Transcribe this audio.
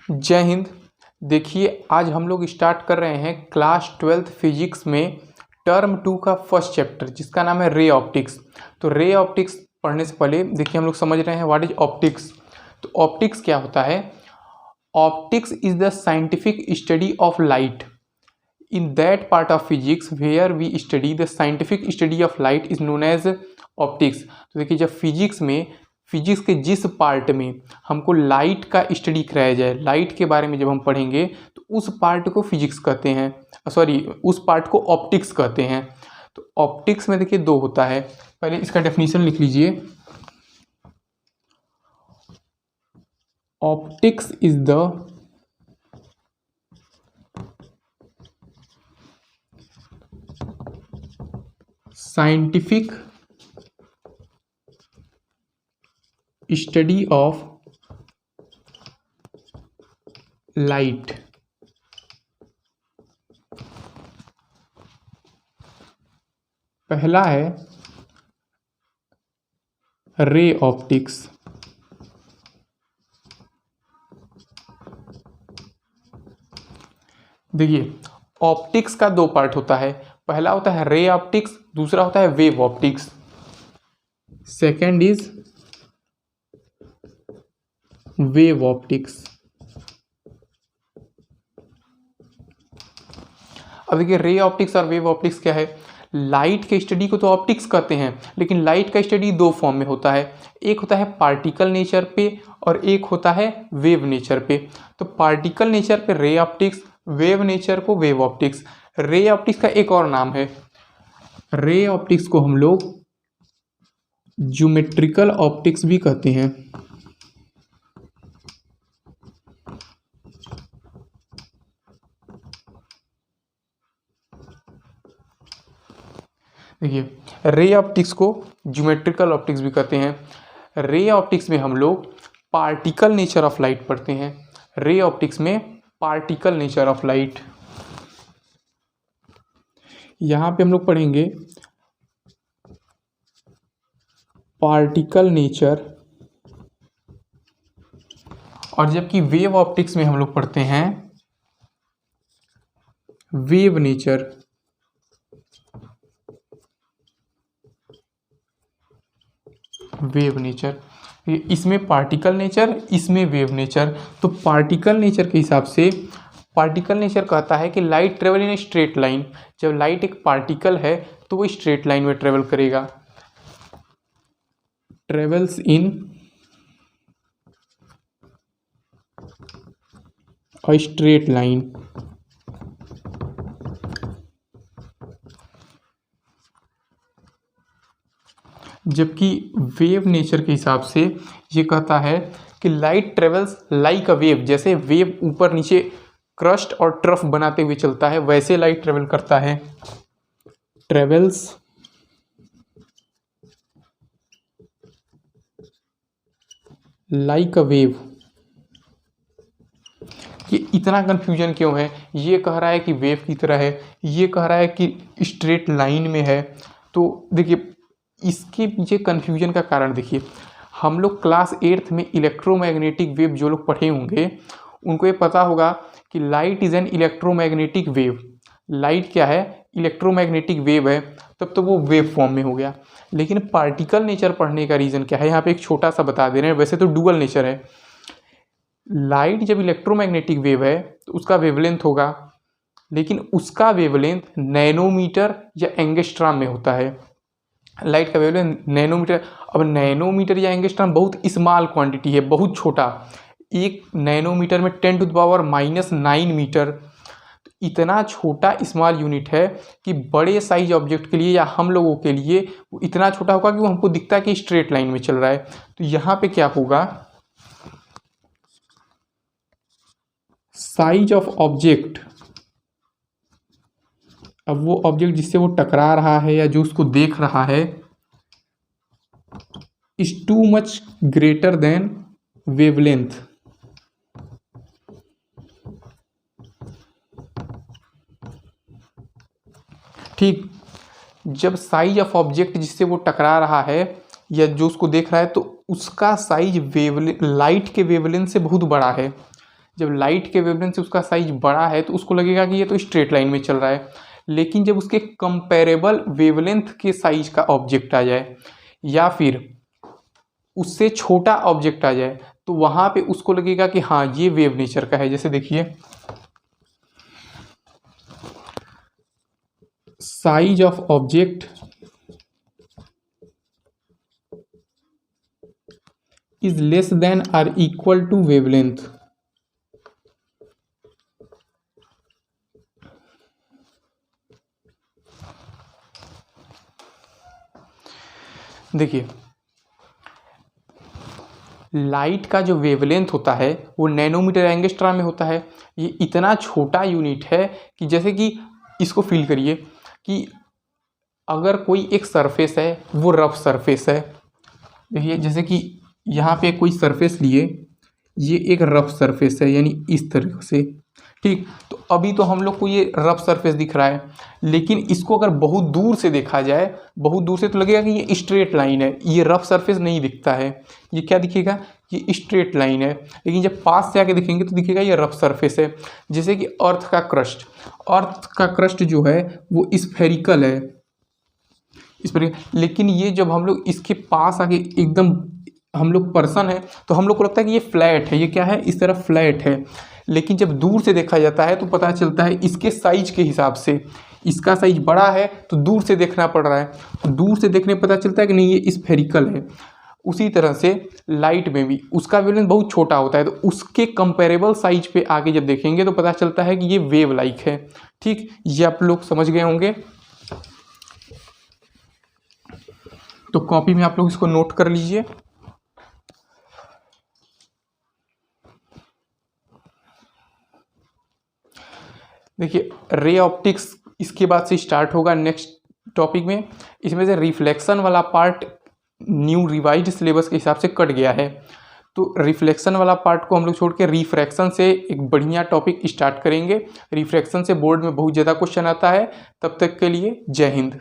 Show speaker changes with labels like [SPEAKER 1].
[SPEAKER 1] जय हिंद। देखिए, आज हम लोग स्टार्ट कर रहे हैं क्लास 12th फिजिक्स में टर्म 2 का फर्स्ट चैप्टर, जिसका नाम है रे ऑप्टिक्स। तो रे ऑप्टिक्स पढ़ने से पहले देखिए हम लोग समझ रहे हैं व्हाट इज ऑप्टिक्स। तो ऑप्टिक्स क्या होता है? Optics is the scientific study of light. In that part of physics where we study the scientific study of light is known as optics. तो देखिए, जब फिजिक्स के जिस पार्ट में हमको लाइट का स्टडी कराया जाए, लाइट के बारे में जब हम पढ़ेंगे, तो उस पार्ट को फिजिक्स कहते हैं, उस पार्ट को ऑप्टिक्स कहते हैं। तो ऑप्टिक्स में देखिए दो होता है। पहले इसका डेफिनेशन लिख लीजिए। Optics is the scientific study of light. पहला है रे ऑप्टिक्स। देखिए, ऑप्टिक्स का दो पार्ट होता है। पहला होता है रे ऑप्टिक्स, दूसरा होता है wave optics. Second is wave optics. अब देखिए, रे ऑप्टिक्स और वेव ऑप्टिक्स क्या है? लाइट के स्टडी को तो ऑप्टिक्स कहते हैं, लेकिन लाइट का स्टडी दो फॉर्म में होता है। एक होता है पार्टिकल नेचर पे और एक होता है वेव नेचर पे। तो पार्टिकल नेचर पे रे ऑप्टिक्स, वेव नेचर को वेव ऑप्टिक्स। रे ऑप्टिक्स का एक और नाम है, रे ऑप्टिक्स को हम लोग ज्योमेट्रिकल ऑप्टिक्स भी कहते हैं। देखिए, रे ऑप्टिक्स को ज्योमेट्रिकल ऑप्टिक्स भी कहते हैं। रे ऑप्टिक्स में हम लोग पार्टिकल नेचर ऑफ लाइट पढ़ते हैं। रे ऑप्टिक्स में पार्टिकल नेचर ऑफ लाइट। यहां पे हम लोग पढ़ेंगे पार्टिकल नेचर, और जबकि वेव ऑप्टिक्स में हम लोग पढ़ते हैं वेव नेचर। वेव नेचर, इसमें पार्टिकल नेचर, इसमें वेव नेचर। तो पार्टिकल नेचर के हिसाब से, पार्टिकल नेचर कहता है कि light travel in a straight line. जब लाइट एक पार्टिकल है तो वो स्ट्रेट लाइन में ट्रेवल करेगा। Travels in a straight line. जबकि वेव नेचर के हिसाब से ये कहता है कि light travels like a wave. जैसे वेव ऊपर नीचे क्रस्ट और ट्रफ बनाते हुए चलता है, वैसे लाइट ट्रेवल करता है। Travels like a wave. ये इतना कंफ्यूजन क्यों है? ये कह रहा है कि वेव की तरह है, ये कह रहा है कि स्ट्रेट लाइन में है। तो देखिए, इसके पीछे कन्फ्यूजन का कारण देखिए, हम लोग क्लास 8th में इलेक्ट्रोमैग्नेटिक वेव जो लोग पढ़े होंगे उनको ये पता होगा कि light is an electromagnetic wave. Light क्या है? इलेक्ट्रोमैग्नेटिक वेव है। तब तो वो वेव फॉर्म में हो गया। लेकिन पार्टिकल नेचर पढ़ने का रीज़न क्या है, यहाँ पे एक छोटा सा बता दे रहे हैं। वैसे तो डुअल नेचर है। लाइट जब इलेक्ट्रोमैग्नेटिक वेव है तो उसका वेवलेंथ होगा, लेकिन उसका वेवलेंथ नैनोमीटर या एंगस्ट्रॉम में होता है। लाइट का वेवलेंथ नैनोमीटर। अब नैनोमीटर या एंगस्ट्रॉम बहुत स्मॉल क्वांटिटी है, बहुत छोटा। एक नैनोमीटर में 10⁻⁹ मीटर। तो इतना छोटा स्मॉल यूनिट है कि बड़े साइज ऑब्जेक्ट के लिए या हम लोगों के लिए वो इतना छोटा होगा कि वो हमको दिखता है कि स्ट्रेट लाइन में चल रहा है। तो यहाँ पे क्या होगा, साइज ऑफ ऑब्जेक्ट। अब वो ऑब्जेक्ट जिससे वो टकरा रहा है या जो उसको देख रहा है is too much greater than wavelength. ठीक, जब साइज ऑफ ऑब्जेक्ट जिससे वो टकरा रहा है या जो उसको देख रहा है तो उसका साइज लाइट के वेवलेंथ से बहुत बड़ा है। जब लाइट के वेवलेंथ से उसका साइज बड़ा है तो उसको लगेगा कि ये तो स्ट्रेट लाइन में चल रहा है। लेकिन जब उसके कंपेरेबल वेवलेंथ के साइज का ऑब्जेक्ट आ जाए या फिर उससे छोटा ऑब्जेक्ट आ जाए तो वहाँ पे उसको लगेगा कि हाँ ये वेव नेचर का है। जैसे देखिए, size of object is less than or equal to wavelength. देखिए, लाइट का जो वेवलेंथ होता है वो नैनोमीटर एंगस्ट्रा में होता है। ये इतना छोटा यूनिट है कि जैसे कि इसको फील करिए कि अगर कोई एक सरफेस है, वो रफ सरफेस है। देखिए, जैसे कि यहाँ पे कोई सरफेस लिए, ये एक रफ सरफेस है, यानी इस तरह से, ठीक। तो अभी तो हम लोग को ये रफ सरफेस दिख रहा है, लेकिन इसको अगर बहुत दूर से देखा जाए, बहुत दूर से, तो लगेगा कि ये स्ट्रेट लाइन है, ये रफ सरफेस नहीं दिखता है। ये क्या दिखेगा? ये स्ट्रेट लाइन है। लेकिन जब पास से आके देखेंगे तो दिखेगा ये रफ सरफेस है। जैसे कि अर्थ का क्रस्ट जो है वो स्फेरिकल है, लेकिन ये जब हम लोग इसके पास आके एकदम हम लोग पर्सन है तो हम लोग को लगता है कि ये फ्लैट है। ये क्या है? इस तरह फ्लैट है। लेकिन जब दूर से देखा जाता है तो पता चलता है इसके साइज के हिसाब से, इसका साइज बड़ा है तो दूर से देखना पड़ रहा है, तो दूर से देखने पता चलता है कि नहीं ये स्फेरिकल है। उसी तरह से लाइट में भी उसका वेवलेंथ बहुत छोटा होता है, तो उसके कंपेरेबल साइज पे आगे जब देखेंगे तो पता चलता है कि ये वेव लाइक है। ठीक, ये आप लोग समझ गए होंगे। तो कॉपी में आप लोग इसको नोट कर लीजिए। देखिए, रे ऑप्टिक्स इसके बाद से स्टार्ट होगा नेक्स्ट टॉपिक में। इसमें से रिफ्लेक्शन वाला पार्ट न्यू रिवाइज्ड सिलेबस के हिसाब से कट गया है, तो रिफ्लेक्शन वाला पार्ट को हम लोग छोड़ के रिफ्रैक्शन से एक बढ़िया टॉपिक स्टार्ट करेंगे। रिफ्रैक्शन से बोर्ड में बहुत ज़्यादा क्वेश्चन आता है। तब तक के लिए जय हिंद।